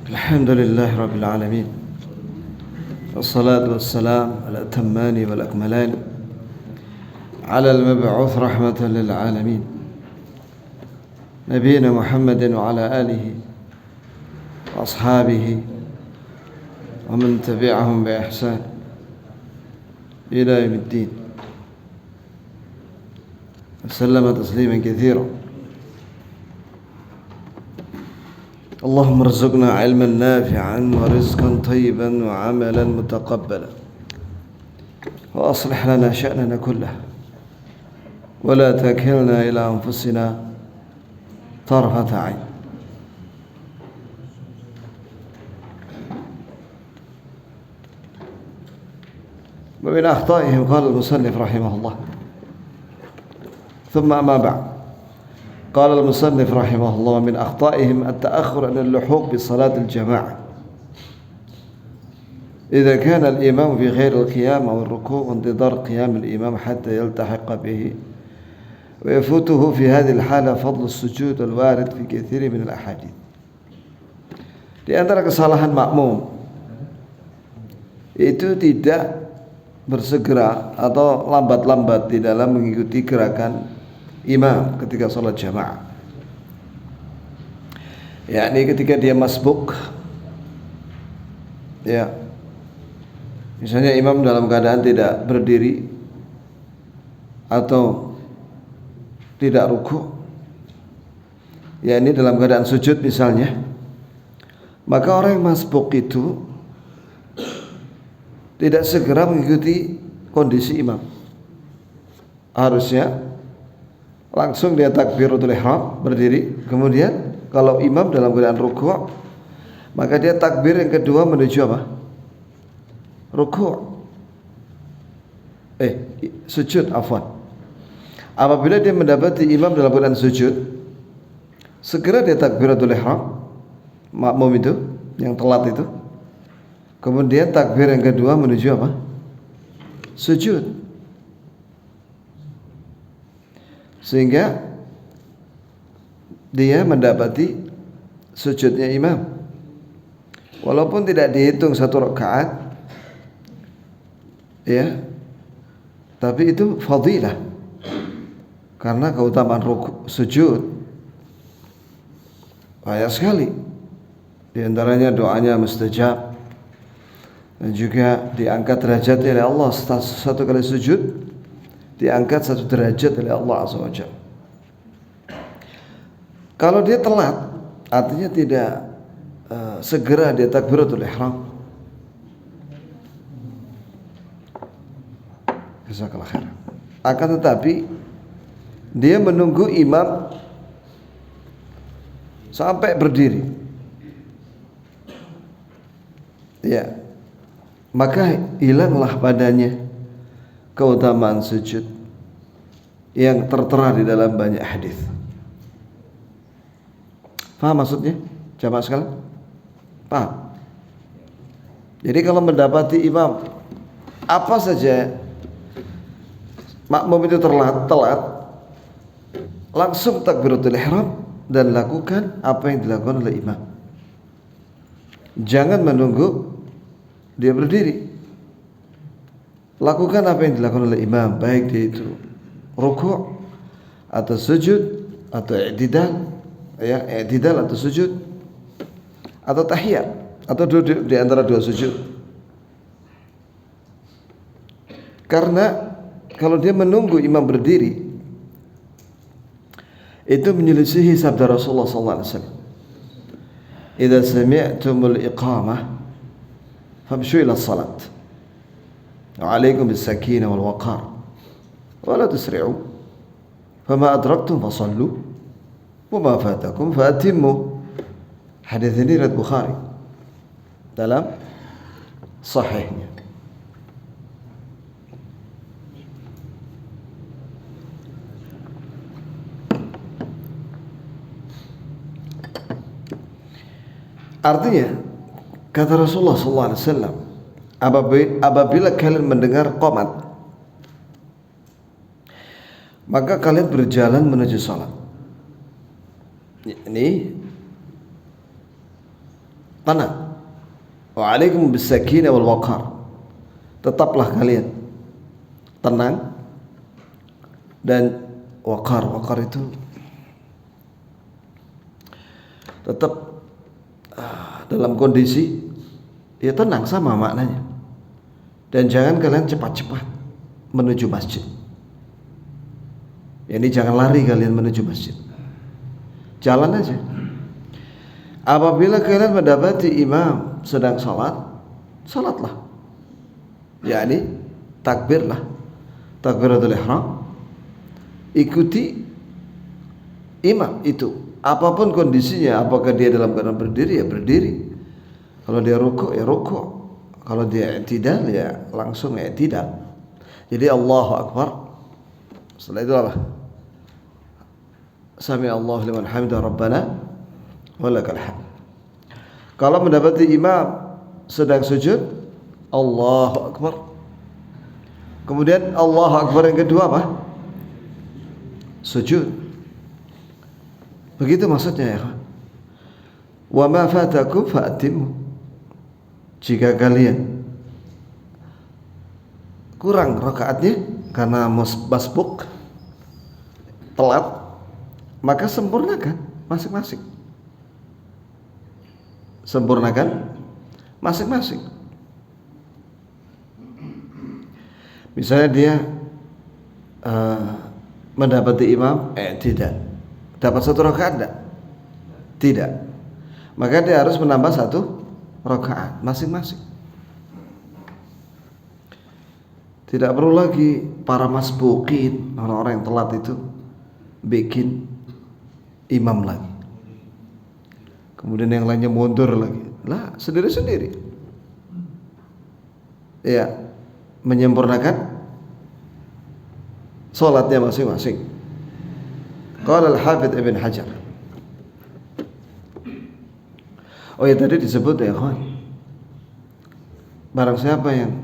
الحمد لله رب العالمين والصلاة والسلام على الأتمان والأكملان على المبعوث رحمة للعالمين نبينا محمد وعلى آله وأصحابه ومن تبعهم بإحسان إلى يوم الدين وسلم تسليما كثيرا. اللهم ارزقنا علما نافعا ورزقا طيبا وعملا متقبلا وأصلح لنا شأننا كله ولا تكلنا إلى أنفسنا طرفة عين. ومن أخطائهم قال المصنف رحمه الله ثم أما بعد قال المصنف رحمه الله من أخطائهم التأخر عن اللحوق بصلاة الجماعة إذا كان الإمام في غير القيام أو الركوع وانتظار قيام الإمام حتى يلتحق به ويفوته في هذه الحالة فضل السجود الوارد في كثير من الأحاديث. Di antara kesalahan makmum itu tidak bersegera atau lambat-lambat di dalam mengikuti gerakan imam ketika sholat jamaah, yakni ketika dia masbuk, ya, misalnya imam dalam keadaan tidak berdiri atau tidak ruku', yakni dalam keadaan sujud misalnya, maka orang yang masbuk itu tidak segera mengikuti kondisi imam, harusnya langsung dia takbiratul ihram, berdiri, kemudian kalau imam dalam keadaan ruku', maka dia takbir yang kedua menuju apa? Ruku'. Sujud, afwan. Apabila dia mendapati imam dalam keadaan sujud, segera dia takbiratul ihram, makmum itu yang telat itu. Kemudian takbir yang kedua menuju apa? Sujud. Sehingga dia mendapati sujudnya imam, walaupun tidak dihitung satu rakaat, ya, tapi itu fadilah karena keutamaan sujud banyak sekali. Di antaranya doanya mustajab dan juga diangkat derajatnya oleh Allah. Satu kali sujud diangkat satu derajat oleh Allah Azza wa Jalla. Kalau dia telat, artinya tidak segera dia takbiratul ihram, jazakallahu khairan, akan tetapi dia menunggu imam sampai berdiri, ya, maka hilanglah padanya keutamaan sujud yang tertera di dalam banyak hadis. Paham maksudnya, jamaah sekalian? Paham? Jadi kalau mendapati imam apa saja makmum itu telat, langsung takbiratul ihram dan lakukan apa yang dilakukan oleh imam. Jangan menunggu dia berdiri. Lakukan apa yang dilakukan oleh imam, baik dia itu ruku' atau sujud atau i'tidal, ya, i'tidal atau sujud atau tahiyat atau di antara dua sujud. Karena kalau dia menunggu imam berdiri, itu menyelisihi sabda Rasulullah sallallahu alaihi wasallam, "Idza sami'tumul iqamah famshu ila shalat. Wa'alaikum bis-sakinah wal waqar wa la tusri'u fama adraktum fasallu wa ma fatakum fatimmu." Hadis ini riwayat Bukhari dalam sahihnya. Artinya kata Rasulullah sallallahu alaihi wasallam, apabila kalian mendengar qomat, maka kalian berjalan menuju salat. Ini tenang. Wa alaikum bisakinah wal waqar. Tetaplah kalian tenang dan waqar. Waqar itu tetap dalam kondisi ya tenang, sama maknanya. Dan jangan kalian cepat-cepat menuju masjid. Ini jangan lari kalian menuju masjid. Jalan aja. Apabila kalian mendapati imam sedang salat, salatlah. Yani takbirlah. Takbiratul ihram. Ikuti imam itu. Apapun kondisinya, apakah dia dalam keadaan berdiri ya berdiri. Kalau dia rukuk ya rukuk. Kalau dia i'tidal ya langsung i'tidal. Jadi Allahu Akbar. Setelah itu apa? Sami Allahu liman hamidah Rabbana walakal hamd. Kalau mendapati imam sedang sujud, Allahu Akbar. Kemudian Allahu Akbar yang kedua apa? Sujud. Begitu maksudnya ya. Wa ma fatakum fa'timu. Jika kalian kurang rakaatnya karena masbuk telat, maka sempurnakan masing-masing. Sempurnakan masing-masing. Misalnya dia mendapati imam tidak dapat satu rakaat enggak? Tidak. Maka dia harus menambah satu rakaat masing-masing. Tidak perlu lagi para masbuqin, orang-orang yang telat itu bikin imam lagi. Kemudian yang lainnya mundur lagi. Lah, sendiri-sendiri. Ya, menyempurnakan salatnya masing-masing. Qala al-Hafidz Ibn Hajar. Oh ya, tadi disebut ya kawan, barang siapa yang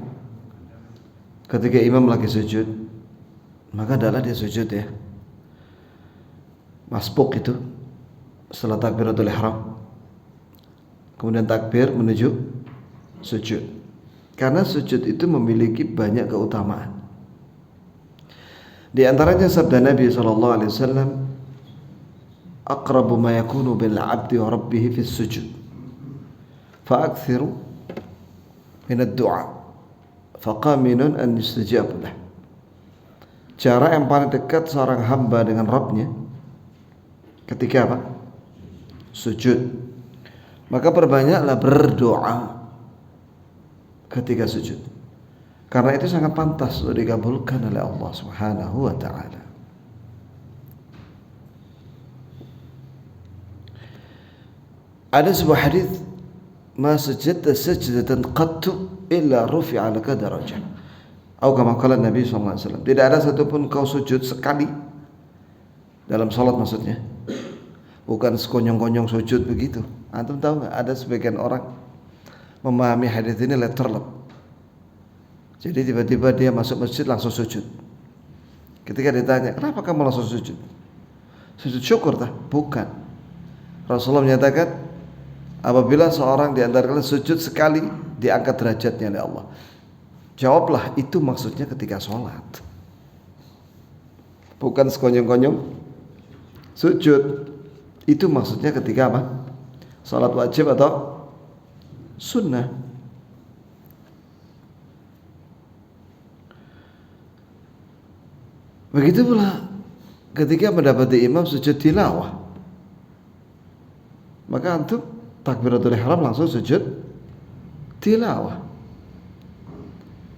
ketika imam lagi sujud, maka adalah dia sujud ya, masbuk itu setelah takbiratul ihram, kemudian takbir menuju sujud. Karena sujud itu memiliki banyak keutamaan. Di antaranya sabda Nabi SAW, aqrabu ma yakunu bil 'abdi wa rabbih fi sujud fa'akthiru min ad-du'a faqaminun an yustajab lah. Cara yang paling dekat seorang hamba dengan Rabbnya ketika apa? Sujud. Maka perbanyaklah berdoa ketika sujud. Karena itu sangat pantas untuk dikabulkan oleh Allah Subhanahu wa taala. Ada sebuah hadis, ma sajadta sajdatan qattu illa rufi'a laka darajah. Atau kama qala Nabi sallallahu alaihi wasallam, tidak ada satupun kau sujud sekali dalam salat, maksudnya bukan sekonyong-konyong sujud begitu. Antum tahu enggak, ada sebagian orang memahami hadis ini letterlek. Jadi tiba-tiba dia masuk masjid langsung sujud. Ketika ditanya, "Kenapa kamu langsung sujud?" Sujud syukur tah? Bukan. Rasulullah menyatakan, apabila seorang di antara kalian sujud sekali, diangkat derajatnya oleh Allah. Jawablah, itu maksudnya ketika sholat, bukan sekonyong-konyong sujud. Itu maksudnya ketika apa? Sholat wajib atau sunnah. Begitu pula ketika mendapati imam sujud tilawah, maka antum takbiratul ihram langsung sujud tilawah.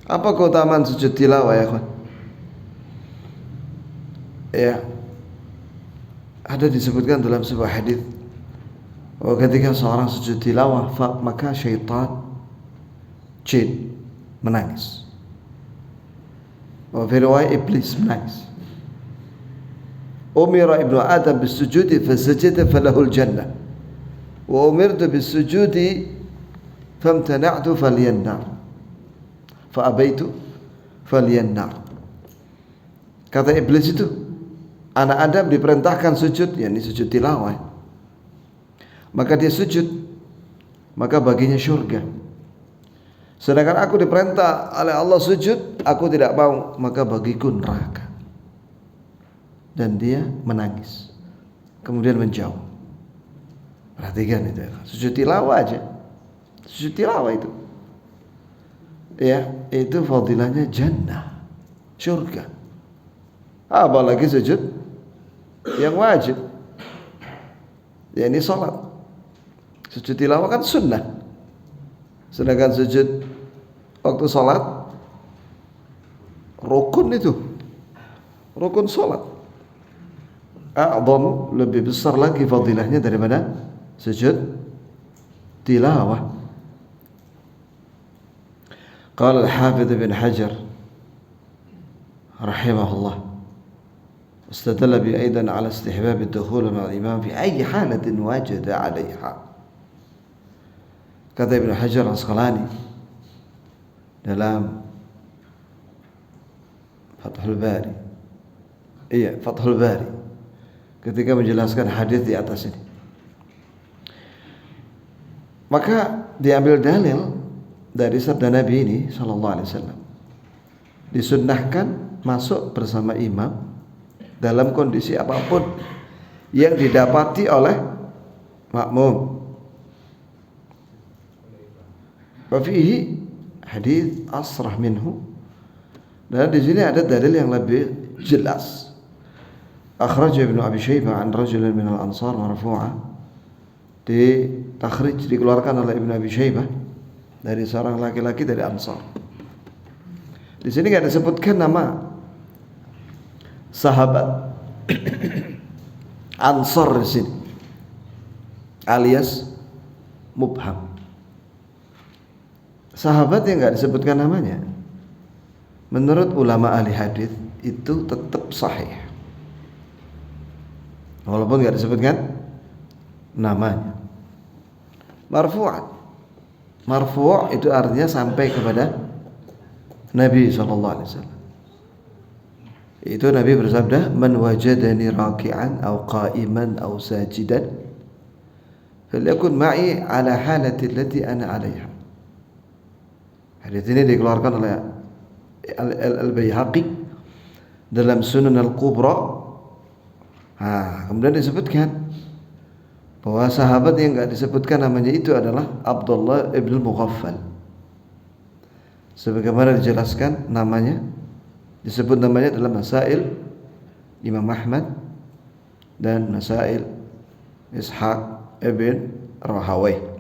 Apa keutamaan sujud tilawah ya kawan? Ya, ada disebutkan dalam sebuah hadis bahwa ketika seorang sujud tilawah, maka syaitan jin menangis. Wa fi riwayat iblis menangis. Umira ibnu Adam bisujudi fasajada falahul jannah. Wa umirtu bisujudi famtana'tu faliyan nar. Fa abaitu faliyan nar. Kata iblis itu, anak Adam diperintahkan sujud, yakni sujud tilawah. Maka dia sujud. maka baginya syurga. Sedangkan aku diperintah oleh Allah sujud, aku tidak mau, maka bagiku neraka. Dan dia menangis, kemudian menjauh. Perhatikan itu, sujud tilawah aja, sujud tilawah itu, ya, itu fadilahnya jannah, syurga. Apalagi sujud yang wajib, ya ini sholat. Sujud tilawah kan sunnah, sedangkan sujud waktu sholat rukun, itu rukun sholat. A'zam, lebih besar lagi fadilahnya daripada sujud tilawah. Qala al-Hafidz Ibn Hajar rahimahullah, istadalla bi aidan ala istihbab ad-dukhul ma'a al-imam fi ayyi halatin wajada 'alayha. Kata Ibn Hajar Asqalani dalam Fathul Bari, Fathul Bari, ketika menjelaskan hadis di atas ini, maka diambil dalil dari sabda Nabi ini sallallahu alaihi wasallam, disunnahkan masuk bersama imam dalam kondisi apapun yang didapati oleh makmum. Wa fihi hadis asrah minhu, dan di sini ada dalil yang lebih jelas. Akhraj Ibnu Abi Syaibah an rajulin min al-ansar marfu'a, di takhrij, dikeluarkan oleh Ibnu Abi Syaibah dari seorang laki-laki dari Ansar. Di sini enggak disebutkan nama sahabat Ansar di sini, alias mubham. Sahabat yang enggak disebutkan namanya, menurut ulama ahli hadis itu tetap sahih, walaupun enggak disebutkan namanya. Marfu'an, marfu' itu artinya sampai kepada Nabi SAW. Itu Nabi bersabda, man wajadani raki'an aw qa'iman aw sajidan falyakun ma'i ala halati allati ana 'alaiha. Hadis ini dikeluarkan oleh Al-Baihaqi dalam Sunan Al-Kubra. Kemudian disebutkan bahwa sahabat yang enggak disebutkan namanya itu adalah Abdullah ibn Mughaffal. Sebagaimana dijelaskan namanya, disebut namanya dalam Masail Imam Ahmad dan Masail Ishaq ibn Rahawayh.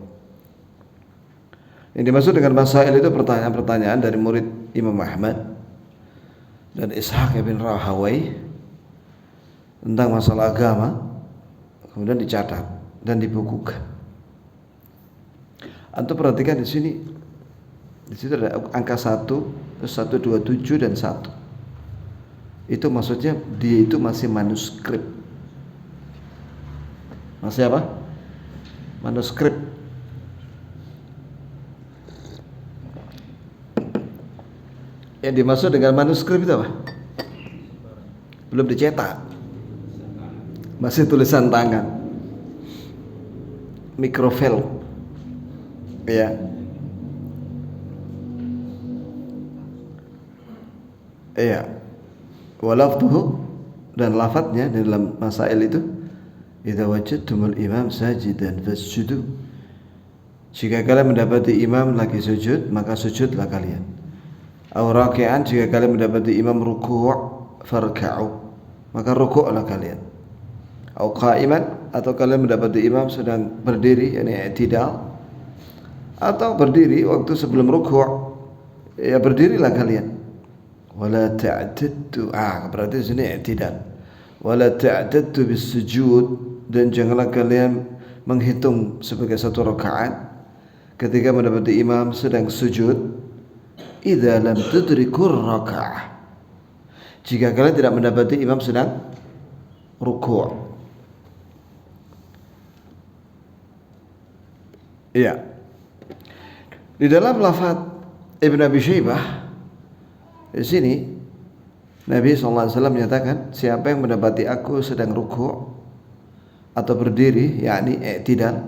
Yang dimaksud dengan Masail itu pertanyaan-pertanyaan dari murid Imam Ahmad dan Ishaq ibn Rahawayh tentang masalah agama, kemudian dicatat dan dibukukan. Antum perhatikan di sini, di situ ada angka 1, terus 127 dan 1. Itu maksudnya dia itu masih manuskrip. Masih apa? Manuskrip. Yang dimaksud dengan manuskrip itu apa? Belum dicetak, masih tulisan tangan, mikrofilm, ya. Iya. Walafduhu, dan lafadznya dalam masail itu, idza wajadtumul imam sajidan fasjudu. Jika kalian mendapati imam lagi sujud, maka sujudlah kalian. Aw raki'an, jika kalian mendapati imam ruku' farka'u, maka rukuklah kalian. Aw qa'iman, atau kalian mendapati imam sedang berdiri, yakni i'tidal, atau berdiri waktu sebelum ruku', ya berdirilah kalian. Wala ta'taddu, berarti sini i'tidal. Wala ta'taddu bis-sujud, dan janganlah kalian menghitung sebagai satu rakaat ketika mendapati imam sedang sujud. Idza lam tudrikur raka'ah, jika kalian tidak mendapati imam sedang ruku'. Iya. Di dalam lafaz Ibn Abi Syaibah di sini Nabi SAW menyatakan, siapa yang mendapati aku sedang ruku' atau berdiri, yakni i'tidal,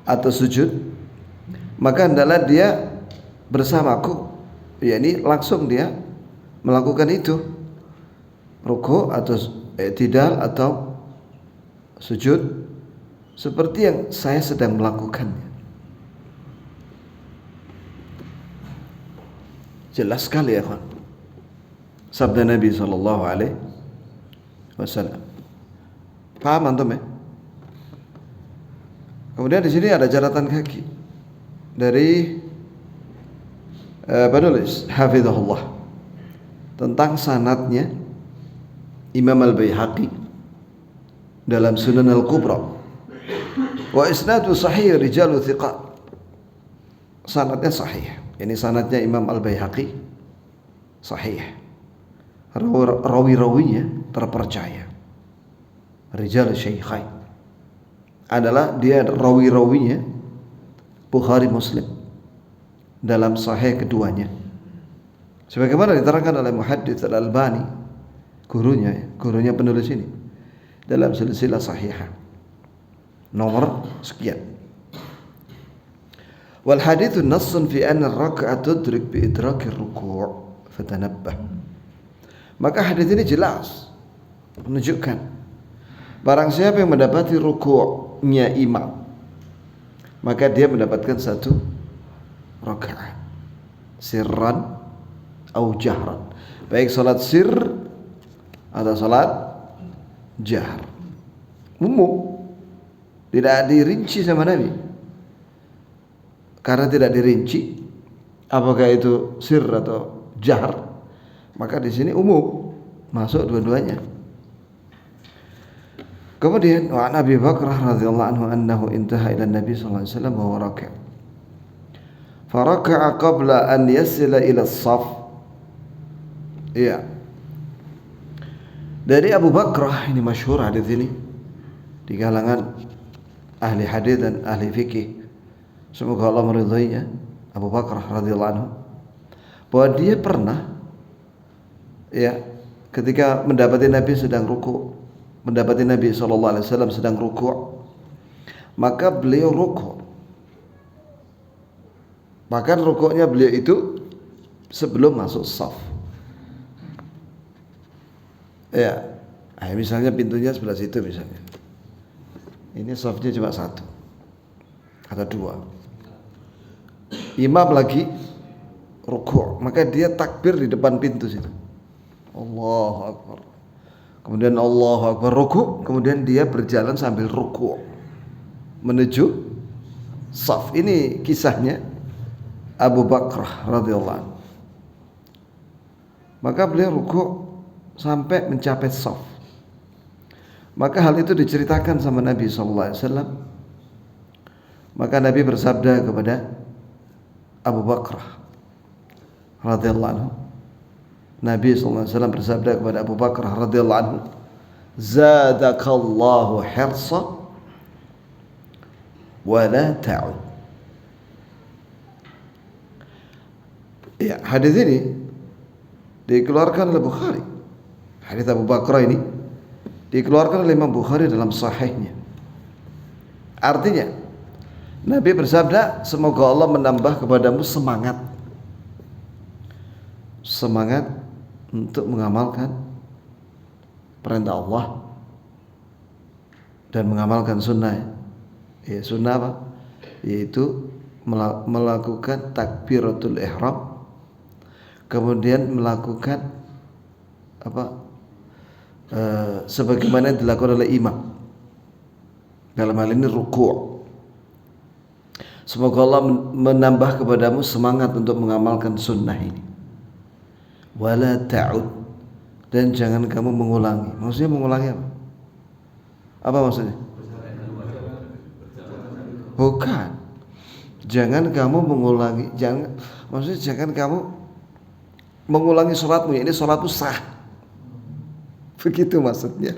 atau sujud, maka hendaklah dia bersamaku, yakni langsung dia melakukan itu, ruku atau i'tidal atau sujud seperti yang saya sedang melakukannya. Jelas sekali ya kawan, sabda Nabi sallallahu alaihi wasallam. Paham antum ya? Kemudian di sini ada catatan kaki dari penulis hafizahullah tentang sanadnya Imam Al-Baihaqi dalam Sunan Al-Kubra. Wa isnadu sahih rijalu thiqat. Sanadnya sahih. Ini sanadnya Imam Al-Baihaqi sahih. Rawi-rawinya terpercaya. Rijal Syaikhain adalah dia rawi-rawinya Bukhari Muslim dalam sahih keduanya, sebagaimana diterangkan oleh Muhaddits Al-Albani, gurunya penulis ini, dalam silsilah sahihah nomor sekian. Wal haditsu nassun fi anna ar-rak'ah tudrik bi idraki ar-ruku' fatanabbah. Maka hadis ini jelas menunjukkan barang siapa yang mendapati ruku'nya imam, maka dia mendapatkan satu rakaat sirran atau jahran, baik salat sir atau salat jahr, umum, tidak dirinci sama Nabi. Karena tidak dirinci apakah itu sir atau jahr, maka di sini umum, masuk dua-duanya. Kemudian wa Abi Bakrah radhiyallahu anhu annahu intaha ila Nabi sallallahu alaihi wasallam wa huwa raki'. Faraka'a qabla an yasila ila as-saf. Iya. Dari Abu Bakrah, ini masyhur hadis ini di kalangan ahli hadis dan ahli fikih. Semoga Allah meridainya, Abu Bakrah radhiyallahu anhu, bahwa dia pernah ya ketika mendapati Nabi sedang ruku', mendapati Nabi SAW sedang ruku', maka beliau ruku'. Bahkan ruku'nya beliau itu sebelum masuk saf. Ya, misalnya pintunya sebelah situ misalnya. Ini safnya cuma satu atau dua. Imam lagi ruku', maka dia takbir di depan pintu situ. Allahu Akbar. Kemudian Allahu Akbar ruku', kemudian dia berjalan sambil ruku' menuju saf. Ini kisahnya Abu Bakrah radhiyallahu anhu. Maka beliau ruku' sampai mencapai saf. Maka hal itu diceritakan sama Nabi sallallahu alaihi wasallam. Maka Nabi bersabda kepada Abu Bakrah radhiyallahu anhu. Nabi SAW bersabda kepada Abu Bakrah radhiyallahu anhu, zadakallahu hirsa wa la ta'ud. Ya, hadis ini dikeluarkan oleh Bukhari. Hadis Abu Bakrah ini dikeluarkan oleh Imam Bukhari dalam sahihnya. Artinya Nabi bersabda, semoga Allah menambah kepadamu semangat untuk mengamalkan perintah Allah dan mengamalkan sunnah. Ya, sunnah apa? Yaitu melakukan takbiratul ihram, kemudian melakukan sebagaimana yang dilakukan oleh imam, dalam hal ini ruku'. Semoga Allah menambah kepadamu semangat untuk mengamalkan sunnah ini. Wala ta'ud, dan jangan kamu mengulangi. Maksudnya mengulangi apa? Apa maksudnya? Bukan. Jangan kamu mengulangi, maksudnya jangan kamu mengulangi sholatmu. Ini sholatmu sah. Begitu maksudnya.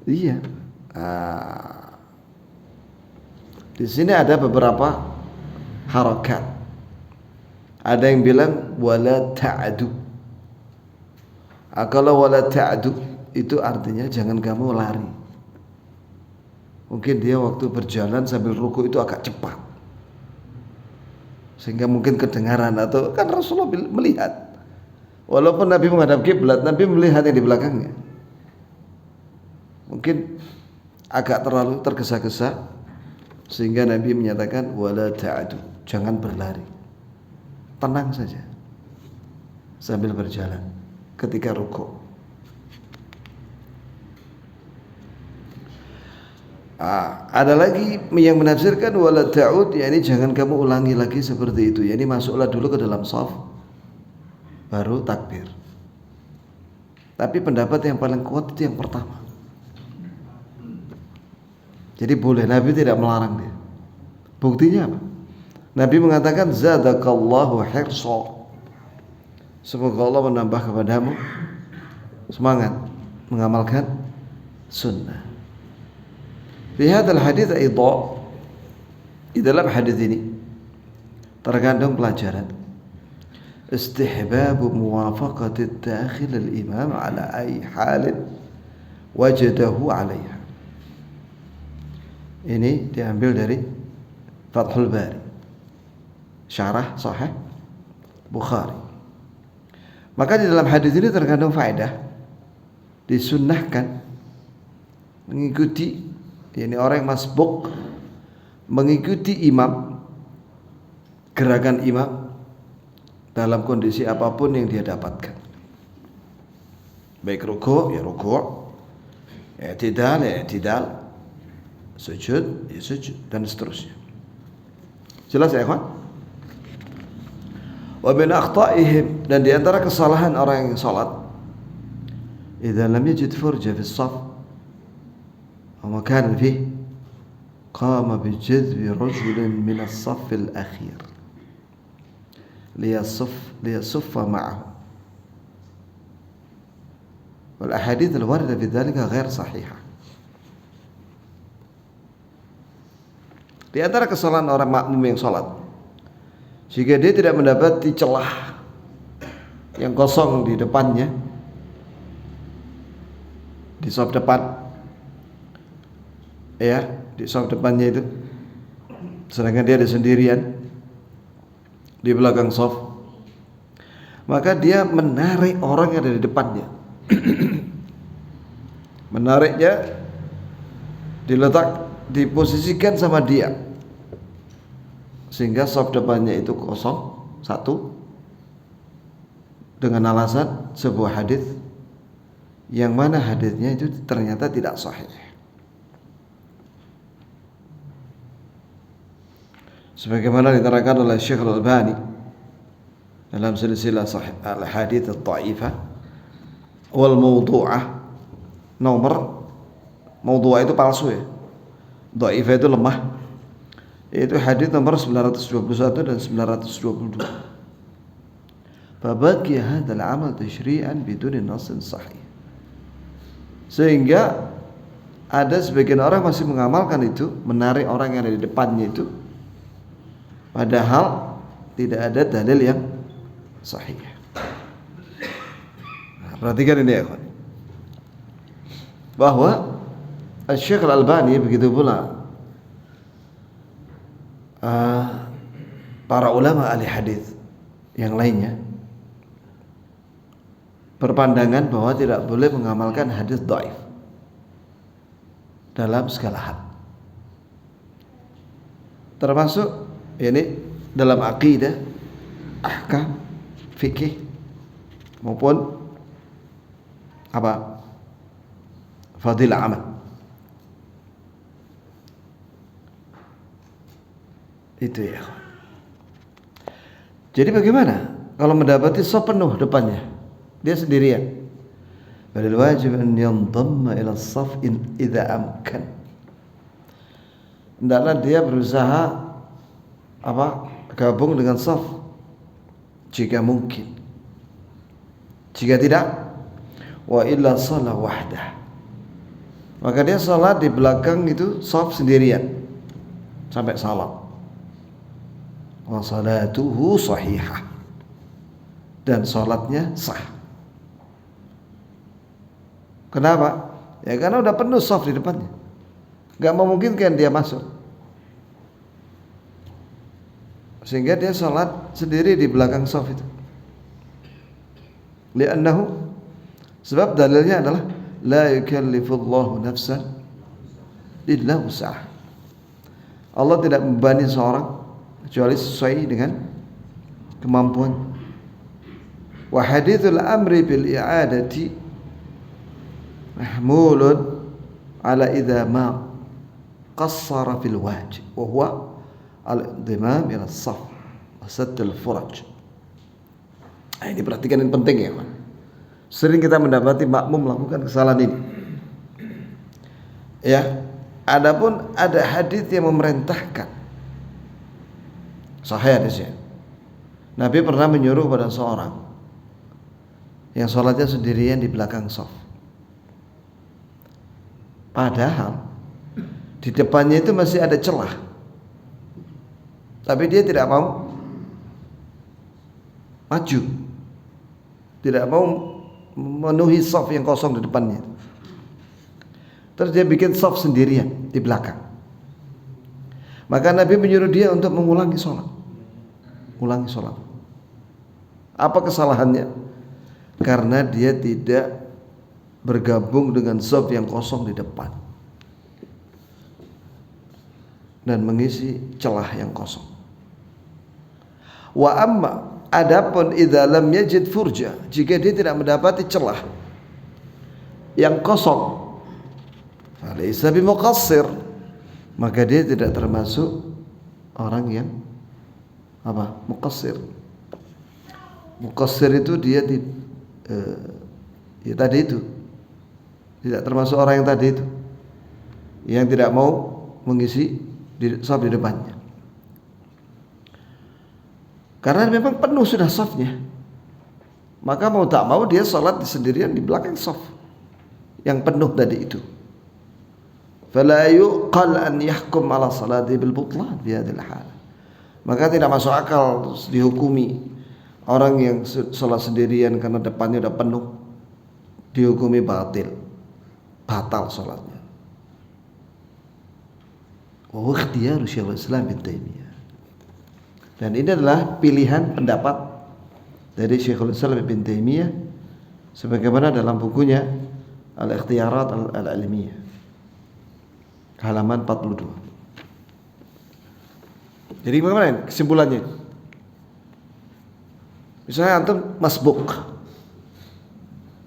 Iya. Di sini ada beberapa harakat. Ada yang bilang wala ta'adu. Kalau wala ta'adu itu artinya jangan kamu lari. Mungkin dia waktu berjalan sambil ruku itu agak cepat, sehingga mungkin kedengaran, atau kan Rasulullah melihat. Walaupun Nabi menghadap kiblat, Nabi melihat yang di belakangnya. Mungkin agak terlalu tergesa-gesa, sehingga Nabi menyatakan wala ta'adu, jangan berlari, tenang saja sambil berjalan ketika ruku. Ada lagi yang menafsirkan wala ta'ud, yakni jangan kamu ulangi lagi seperti itu, yakni masuklah dulu ke dalam shaf baru takbir. Tapi pendapat yang paling kuat itu yang pertama. Jadi boleh, Nabi tidak melarang dia. Buktinya apa? Nabi mengatakan zadakallahu hirsa, semoga Allah menambah kepadamu semangat mengamalkan sunnah. Di hadal hadits aidan, di dalam hadis ini terkandung pelajaran istihbab muwafaqati at-ta'khir al-imam ala ay halin wajadahu 'alayha. Ini diambil dari Fathul Bari, syarah Sahih Bukhari. Maka di dalam hadis ini terkandung faedah disunnahkan mengikuti, yakni orang yang masbuk mengikuti imam, gerakan imam dalam kondisi apapun yang dia dapatkan. Baik ruku' ya ruku', i'tidal ya i'tidal, sujud ya sujud, dan seterusnya. Jelas ya ikhwan? Wa min akhta'ihim, dan di antara kesalahan orang yang salat, idza lam yajid furja fi as-saff wa makanan fihi qama bi jadbi rajulin min as-saff al-akhir liyasuffa ma'ahu. Wal ahadits al-warida fi dhalika ghair sahihah. Di antara kesalahan orang makmum yang sholat, jika dia tidak mendapati celah yang kosong di depannya, di shaf depan, ya, di shaf depannya itu, sedangkan dia ada sendirian di belakang shaf, maka dia menarik orang yang ada di depannya. Menariknya diposisikan sama dia, sehingga shaf depannya itu kosong satu, dengan alasan sebuah hadis yang mana hadisnya itu ternyata tidak sahih. Sebagaimana diterangkan oleh Syekh Al-Albani dalam silsilah sahih al-hadits ad-dha'ifah wal mawdu'ah, nomor mawdu'ah itu palsu ya, dha'ifah itu lemah, yaitu hadis nomor 921 dan 922. Fabaqi hadzal amal tasyri'an biduni nassin sahih, sehingga ada sebagian orang masih mengamalkan itu, menarik orang yang ada di depannya itu, padahal tidak ada dalil yang sahih. Nah, perhatikan ini ya kawan, bahwa Syekh Al-Albani begitu pula para ulama ahli hadis yang lainnya berpandangan bahwa tidak boleh mengamalkan hadis dhaif dalam segala hal, termasuk ini dalam akidah, ahkam, fikih, maupun apa, fadilah amal. Itu ya. Jadi bagaimana kalau mendapati shaf penuh depannya, dia sendirian? Balil wajib an yandamma ila as-saff idza amkan. Hendaklah dia berusaha gabung dengan shaf jika mungkin. Jika tidak, wa illa shalah wahdah, maka dia salat di belakang itu shaf sendirian sampai salam. Wa salatuhu sahihah, dan salatnya sah. Kenapa? Ya karena udah penuh shaf di depannya. Gak memungkinkan dia masuk, sehingga dia sholat sendiri di belakang shaf itu. Li'annahu, sebab dalilnya adalah la yukallifullahu nafsan illa wus'aha. Allah tidak membebani seorang kecuali sesuai dengan kemampuan. Wa hadithul amri bil i'adati mahmulun ala idza ma qassara fil wajib wa huwa al-indimam ila as-saf wa sadd al-furaj. Ini perhatikan, yang penting ya, Pak. Sering kita mendapati makmum melakukan kesalahan ini. Ya, adapun ada hadis yang memerintahkan. Sahih hadisnya. Nabi pernah menyuruh pada seorang yang sholatnya sendirian di belakang shaf. Padahal di depannya itu masih ada celah, tapi dia tidak mau maju, tidak mau memenuhi shaf yang kosong di depannya. Terus dia bikin shaf sendirian di belakang. Maka Nabi menyuruh dia untuk mengulangi sholat. Ulangi sholat. Apa kesalahannya? Karena dia tidak bergabung dengan shaf yang kosong di depan dan mengisi celah yang kosong. Wa amma, adapun idza lam yajid furja, jika dia tidak mendapati celah yang kosong, falaysa bimuqassir, maka dia tidak termasuk orang yang muqassir. Muqassir itu dia ya tadi itu tidak termasuk orang yang tadi itu, yang tidak mau mengisi shaf di depannya, karena memang penuh sudah shafnya. Maka mau tak mau dia sholat sendirian di belakang shaf yang penuh tadi itu. Fala yuqal an yahkum ala salati bil butlan fi hadhihi al-hal. Maka tidak masuk akal dihukumi orang yang sholat sendirian karena depannya sudah penuh, dihukumi batal sholatnya. Wa ikhtiyar Syekhul Islam Ibnu Taimiyah. Dan ini adalah pilihan pendapat dari Syekhul Islam Ibnu Taimiyah sebagaimana dalam bukunya Al-Ikhtiyarat Al-Ilmiyah halaman 42. Jadi bagaimana kesimpulannya? Misalnya antum masbuk,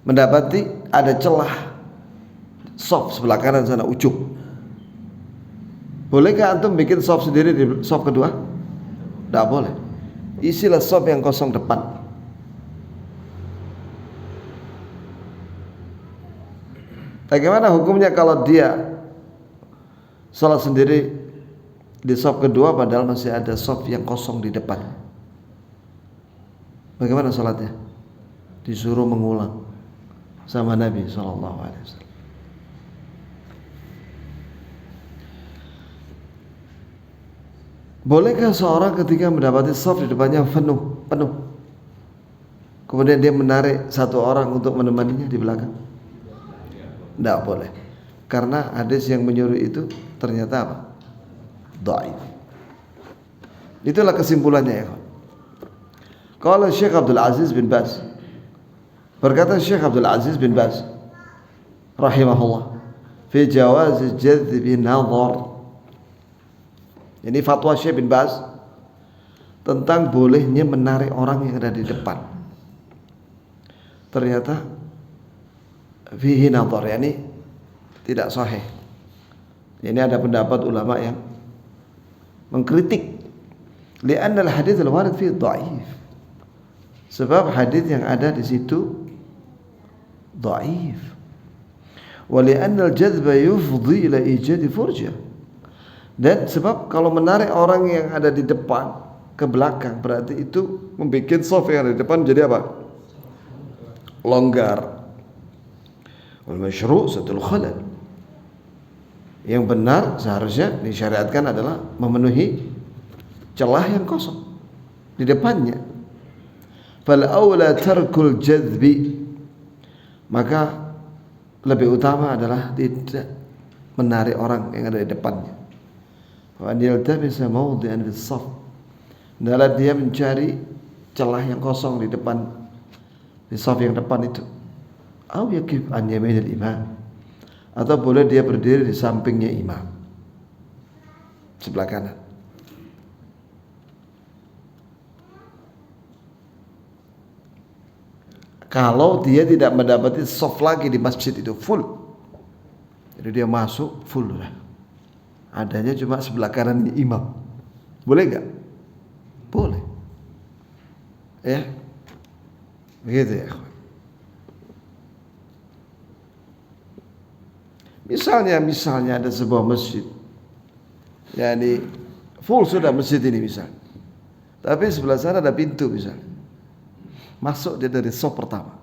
mendapati ada celah shaf sebelah kanan sana ujung. Bolehkah antum bikin shaf sendiri di shaf kedua? Tidak boleh. Isilah shaf yang kosong depan. Bagaimana hukumnya kalau dia sholat sendiri di shaf kedua padahal masih ada shaf yang kosong di depan? Bagaimana sholatnya? Disuruh mengulang sama Nabi SAW. Bolehkah seorang ketika mendapati shaf di depannya penuh, kemudian dia menarik satu orang untuk menemaninya di belakang? Tidak boleh, karena hadis yang menyuruh itu ternyata apa? Dhaif. Itulah kesimpulannya ya. Qala Syekh Abdul Aziz bin Baz, berkata Syekh Abdul Aziz bin Baz rahimahullah, fi jawaz jadbi nazar. Ini fatwa Syekh bin Baz tentang bolehnya menarik orang yang ada di depan. Ternyata fihi nadhar, yakni tidak sahih. Ini ada pendapat ulama yang mengkritik, li'anna al-hadits al-warid fihi dhaif. Sebab hadis yang ada di situ dhaif. Wa li'anna al-jadba yufdhi ila ijadi furjah. Dan sebab kalau menarik orang yang ada di depan ke belakang, berarti itu membuat shaf yang ada di depan jadi apa? Longgar. Wal masyru' saddul khalal. Yang benar seharusnya disyariatkan adalah memenuhi celah yang kosong di depannya. Fal aula tarkul jadbi, maka lebih utama adalah tidak menarik orang yang ada di depannya. Wa an yaltamisa mawdi'an fis shaf. Hendaklah dia mencari celah yang kosong di depan, di shaf yang depan itu. Aw yakif an yaminil imam. Atau boleh dia berdiri di sampingnya imam, sebelah kanan. Kalau dia tidak mendapati shaf lagi di masjid itu full, jadi dia masuk full lah, adanya cuma sebelah kanan imam, boleh nggak? Boleh, ya, begitu ya. Misalnya ada sebuah masjid, yani full sudah masjid ini misalnya, tapi sebelah sana ada pintu misalnya. Masuk dia dari shaf pertama,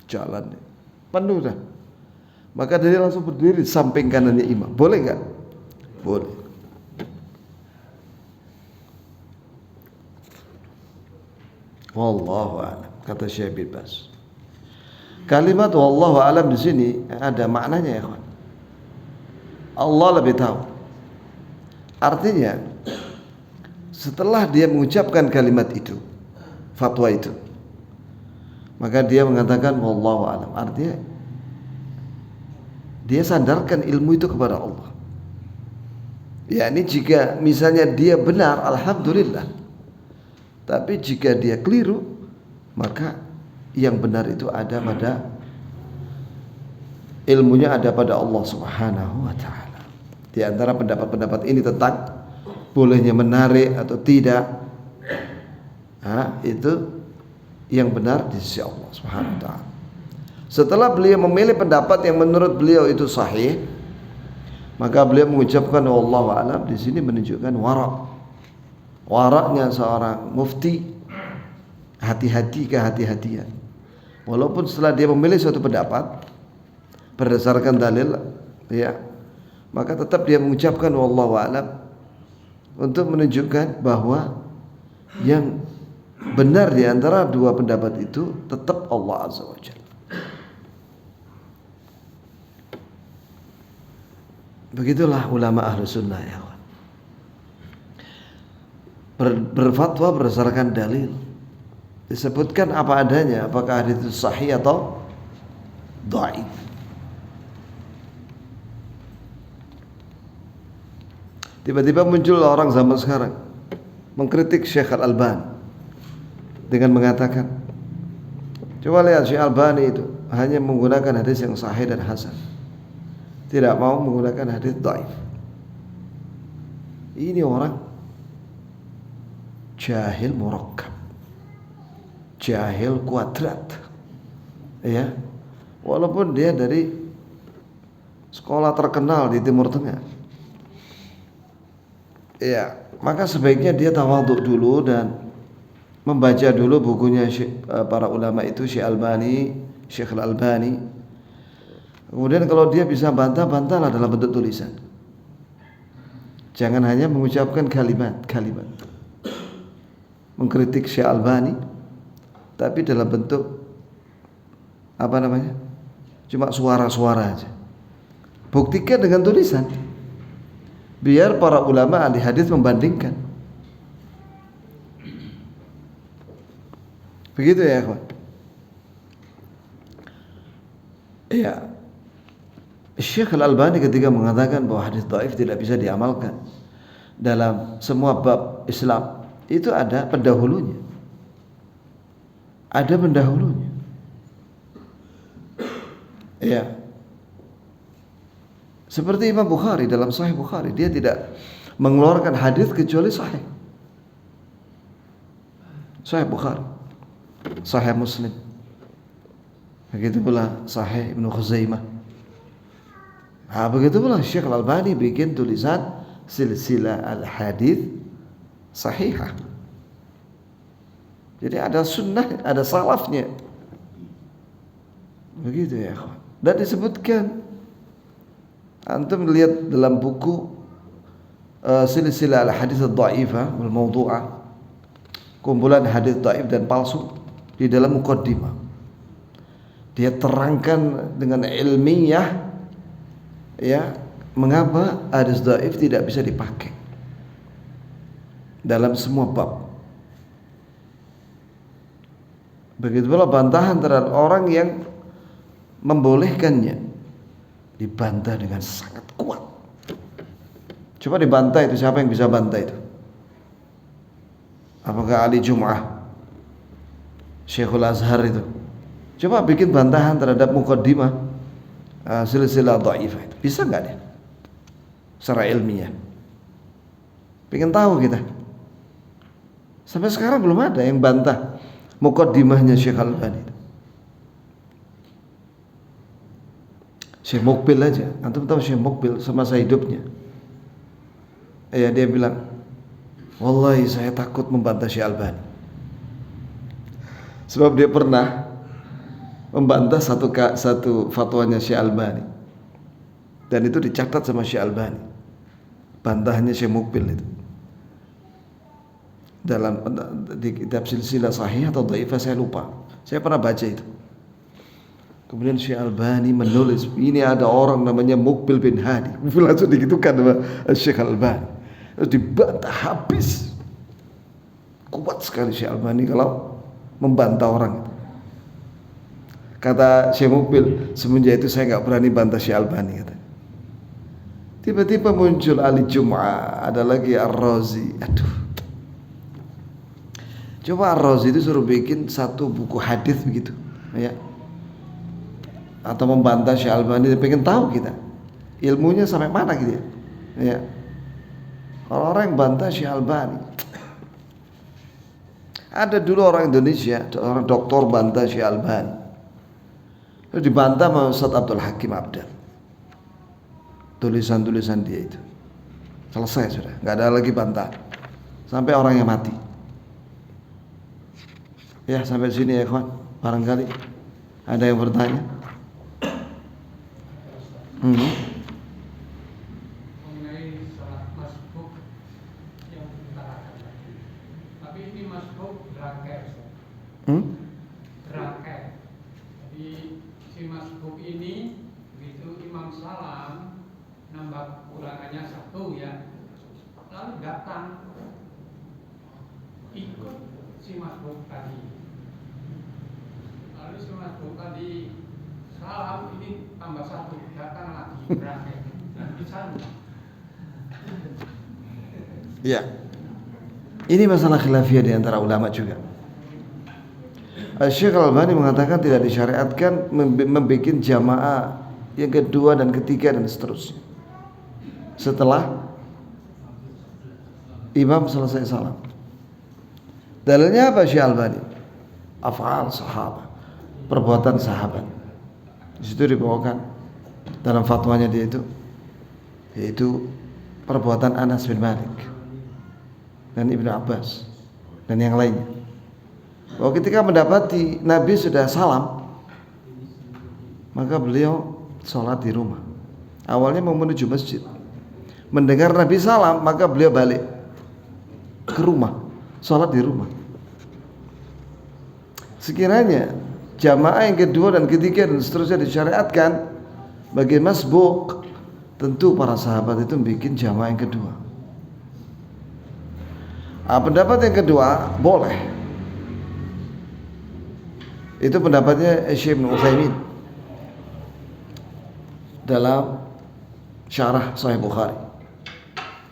jalan penuh dah, maka dia langsung berdiri di samping kanannya imam, boleh nggak? Boleh. Wallahu a'lam, kata Syekh bin Baz. Kalimat wallahu a'lam di sini ada maknanya ya kawan. Allah lebih tahu. Artinya setelah dia mengucapkan kalimat itu, fatwa itu, maka dia mengatakan wallahu a'lam. Artinya dia sandarkan ilmu itu kepada Allah. Ya, ini jika misalnya dia benar, alhamdulillah. Tapi jika dia keliru, maka yang benar itu ada pada ilmunya, ada pada Allah Subhanahu wa taala. Di antara pendapat-pendapat ini tentang bolehnya menarik atau tidak, itu yang benar di sisi Allah Subhanahu wa taala. Setelah beliau memilih pendapat yang menurut beliau itu sahih, maka beliau mengucapkan wallahu a'lam. Di sini menunjukkan waraknya seorang mufti, hati-hati kehati-hatian. Walaupun setelah dia memilih suatu pendapat berdasarkan dalil, ya, maka tetap dia mengucapkan wallahu a'lam untuk menunjukkan bahwa yang benar di antara dua pendapat itu tetap Allah Azza wa Jalla. Begitulah ulama ahlu sunnah ya. Berfatwa berdasarkan dalil, disebutkan apa adanya, apakah hadis itu sahih atau dhaif. Tiba-tiba muncul orang zaman sekarang mengkritik Syekh Al-Albani dengan mengatakan, coba lihat Syekh Al-Albani itu hanya menggunakan hadis yang sahih dan hasan, tidak mau menggunakan hadis dhaif. Ini orang jahil murakkab, jahil kuadrat, ya, walaupun dia dari sekolah terkenal di Timur Tengah, ya, maka sebaiknya dia tawadhu dulu dan membaca dulu bukunya para ulama itu, Syekh Albani, Syekh Al-Albani. Kemudian kalau dia bisa bantah-bantahlah dalam bentuk tulisan. Jangan hanya mengucapkan kalimat-kalimat mengkritik Syekh Albani, tapi dalam bentuk apa namanya? Cuma suara-suara aja. Buktikan dengan tulisan. Biar para ulama ahli hadis membandingkan. Begitu ya, kawan. Ya. Syekh Al-Albani ketika mengatakan bahwa hadis dhaif tidak bisa diamalkan dalam semua bab Islam, itu ada pendahulunya. Ada pendahulunya. Ya. Seperti Imam Bukhari dalam Sahih Bukhari, dia tidak mengeluarkan hadis kecuali sahih. Sahih Bukhari, Sahih Muslim. Begitu pula Sahih Ibnu Khuzaimah. Begitu pula Syekh Al-Albani bikin tulisan silsilah al-hadis sahihah. Jadi ada sunnah, ada salafnya. Begitu ya. Dan disebutkan, antum lihat dalam buku silsilah al-hadis ad-dhaifah wal mawdu'ah, kumpulan hadis dhaif dan palsu, di dalam muqaddimah dia terangkan dengan ilmiah, ya, mengapa hadis dhaif tidak bisa dipakai dalam semua bab. Begitu pula bantahan terhadap orang yang membolehkannya dibantah dengan sangat kuat. Coba dibantah itu, siapa yang bisa bantah itu? Apakah Ali Jum'ah, Syekhul Azhar itu? Coba bikin bantahan terhadap muqaddimah silsilah dhaifah itu. Bisa nggak dia? Secara ilmiah. Pengen tahu kita. Sampai sekarang belum ada yang bantah muqaddimahnya Syekh Al-Albani. Syekh Mukbil aja, antum tahu Syekh Mukbil semasa hidupnya. Ya, dia bilang, wallahi saya takut membantah Syekh Albani. Sebab dia pernah membantah satu fatwanya Syekh Albani. Dan itu dicatat sama Syekh Albani. Bantahannya Syekh Mukbil itu. Dalam di kitab silsilah sahih atau dhaifah saya lupa. Saya pernah baca itu. Kemudian Syekh Albani menulis, ini ada orang namanya Mukbil bin Hadi. Langsung digitukan sama Syekh Albani. Terus dibantah habis. Kuat sekali Syekh Albani kalau membantah orang itu. Kata Syekh Mukbil, semenjak itu saya nggak berani bantah Syekh Albani, kata. Tiba-tiba muncul Ali Jum'ah, ada lagi Ar-Razi. Aduh. Coba Ar-Razi itu suruh bikin satu buku hadis begitu, ya. Atau membantah Syekh Albani, pengen tahu kita ilmunya sampai mana gitu ya. Kalau orang yang bantah Syekh Albani, ada dulu orang Indonesia, orang doktor bantah Syekh Albani, terus dibantah sama Ustaz Abdul Hakim Abdal. Tulisan-tulisan dia itu selesai sudah, nggak ada lagi bantah sampai orang yang mati. Ya, sampai sini ya kawan, barangkali ada yang bertanya. Mengenai salat masbuk yang diutarakan tadi, tapi ini masbuk drangkai, drangkai. Jadi si masbuk ini begitu imam salam nambah ulangannya satu ya, lalu datang ikut si masbuk tadi, lalu si masbuk tadi salam ini tambah satu, datang lagi berakhir dan bisa. Ya, ini masalah khilafiyah di antara ulama juga. Syekh Al-Albani mengatakan tidak disyariatkan membuat jamaah yang kedua dan ketiga dan seterusnya setelah imam selesai salam. Dalilnya apa Syekh Al-Albani? Af'al sahabat, perbuatan sahabat. Di situ dibawakan dalam fatwanya dia itu, yaitu perbuatan Anas bin Malik dan Ibnu Abbas dan yang lainnya. Bahwa ketika mendapati Nabi sudah salam, maka beliau sholat di rumah. Awalnya mau menuju masjid, mendengar Nabi salam, maka beliau balik ke rumah, sholat di rumah. Sekiranya jamaah yang kedua dan ketiga dan seterusnya disyariatkan bagi masbuk, tentu para sahabat itu bikin jamaah yang kedua. Pendapat yang kedua boleh. Itu pendapatnya Syekh Ibnu Utsaimin dalam syarah Sahih Bukhari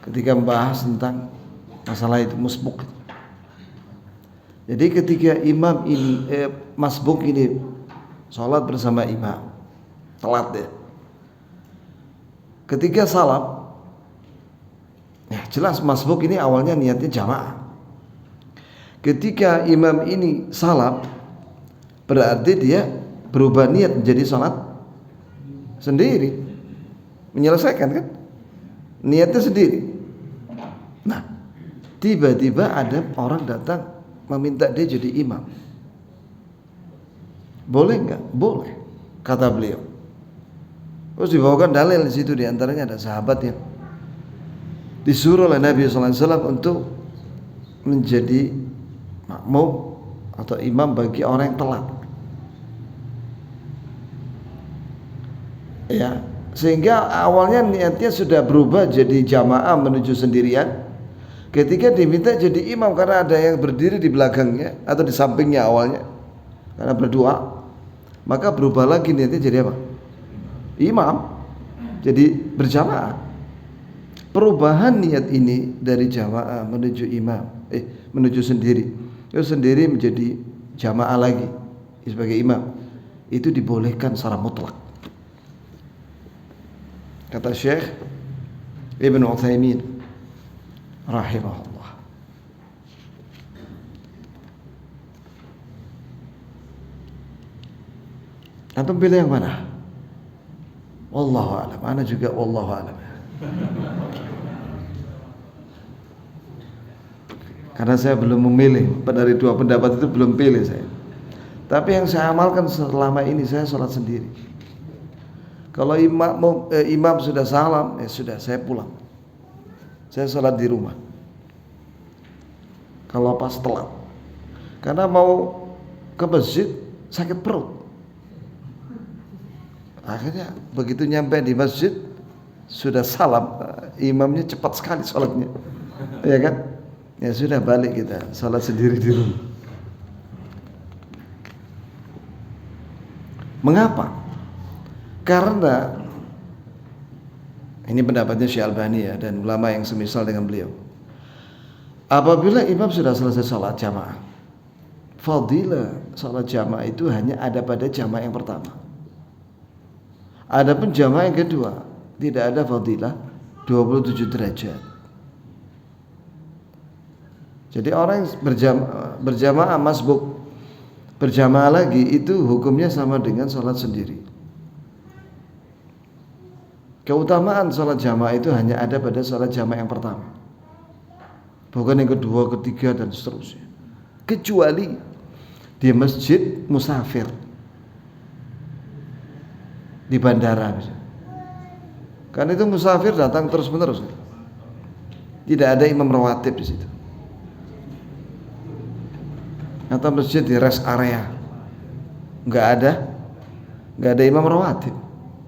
ketika membahas tentang masalah itu masbuk. Jadi ketika imam ini masbuk ini sholat bersama imam, telat deh. Ketika salam, ya jelas masbuk ini awalnya niatnya jamaah. Ketika imam ini salam, berarti dia berubah niat menjadi sholat sendiri, menyelesaikan kan niatnya sendiri. Nah, tiba-tiba ada orang datang meminta dia jadi imam. Boleh nggak? Boleh, kata beliau. Terus dibawakan dalil di situ, diantaranya ada sahabat yang disuruh oleh Nabi SAW untuk menjadi makmum atau imam bagi orang yang telat. Ya, Sehingga awalnya niatnya sudah berubah jadi jamaah menuju sendirian. Ketika diminta jadi imam karena ada yang berdiri di belakangnya atau di sampingnya awalnya karena berdua, maka berubah lagi niatnya jadi apa? Imam. Jadi berjamaah. Perubahan niat ini dari jamaah menuju imam, menuju sendiri. Terus sendiri menjadi jamaah lagi sebagai imam. Itu dibolehkan secara mutlak. Kata Syekh Ibn Utsaimin rahimahullah. Antum pilih yang mana? Wallahu a'lam. Ana juga wallahu a'lam. Karena saya belum memilih, dari dua pendapat itu belum pilih saya. Tapi yang saya amalkan selama ini saya sholat sendiri. Kalau imam sudah salam, ya sudah, saya pulang. Saya sholat di rumah. Kalau pas telat, karena mau ke masjid sakit perut. Akhirnya begitu nyampe di masjid sudah salam, imamnya cepat sekali sholatnya, ya kan? Ya sudah, balik kita sholat sendiri di rumah. Mengapa? Karena ini pendapatnya Syekh Albani ya, dan ulama yang semisal dengan beliau. Apabila imam sudah selesai sholat jamaah, fadilah sholat jamaah itu hanya ada pada jamaah yang pertama. Adapun jamaah yang kedua tidak ada fadilah 27 derajat. Jadi orang yang berjamaah masbuk, berjamaah lagi, itu hukumnya sama dengan sholat sendiri. Keutamaan sholat jamaah itu hanya ada pada sholat jamaah yang pertama, bukan yang kedua, ketiga, dan seterusnya. Kecuali di masjid musafir, di bandara misalnya. Kan itu musafir datang terus menerus, tidak ada imam rawatib di situ. Atau masjid di rest area, nggak ada imam rawatib,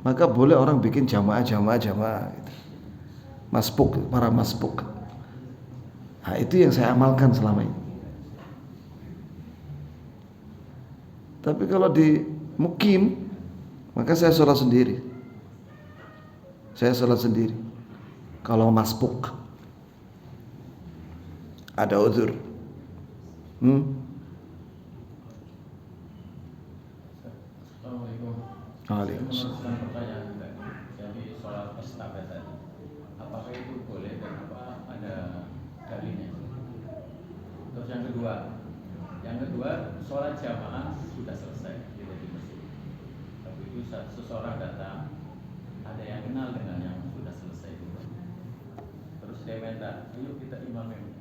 maka boleh orang bikin jamaah gitu. Masbuk, para masbuk. Nah, itu yang saya amalkan selama ini. Tapi kalau di mukim, maka saya sholat sendiri. Kalau masbuk, ada uzur. Waalaikumsalam. Pertanyaan jadi sholat estafet tadi, apakah itu boleh dan apa ada dalilnya? Terus yang kedua sholat jamaah sudah selesai kita di masjid. Tapi itu seseorang datang, ada yang kenal dengan yang sudah selesai itu. Terus dia minta, ayo kita imamin.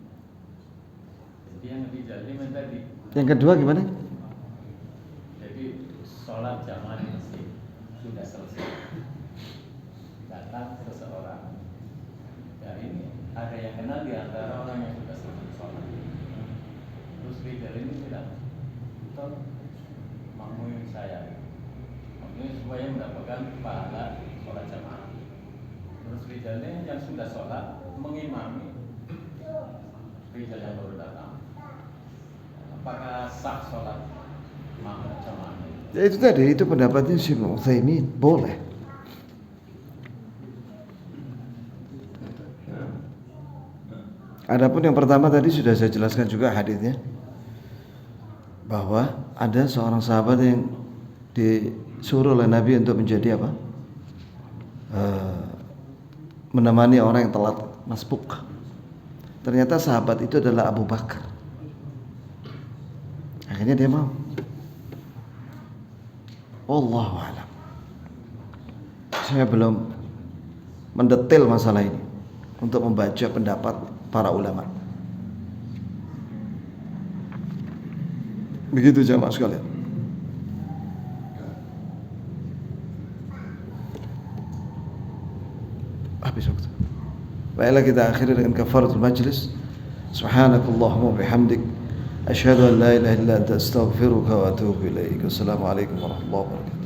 Jadi yang ketiga dia minta di. Yang kedua gimana? Jadi sholat jamaah di masjid sudah selesai, datang seseorang, ya ini ada yang kenal di antara orang yang sudah selesai sholat. Terus leader ini bilang, itu makmum saya, makmum supaya mendapatkan pahala sholat jamaah. Terus leadernya yang sudah sholat mengimami leader yang baru datang. Apakah sah sholat makmum jamaah? Ya itu tadi, itu pendapatnya Syekh Utsaimin, boleh. Adapun yang pertama tadi sudah saya jelaskan juga hadisnya, bahwa ada seorang sahabat yang disuruh oleh Nabi untuk menjadi apa? Menemani orang yang telat masbuk. Ternyata sahabat itu adalah Abu Bakar. Akhirnya dia mau. Wallahu a'lam. Saya belum mendetail masalah ini untuk membaca pendapat para ulama. Begitu jamaah sekalian. Habis waktu. Baiklah, kita akhiri dengan kafaratul majlis. Subhanakallahumma bihamdik, asyhadu an la ilaha illa anta astaghfiruka wa atubu ilaik. Assalamualaikum warahmatullahi wabarakatuh.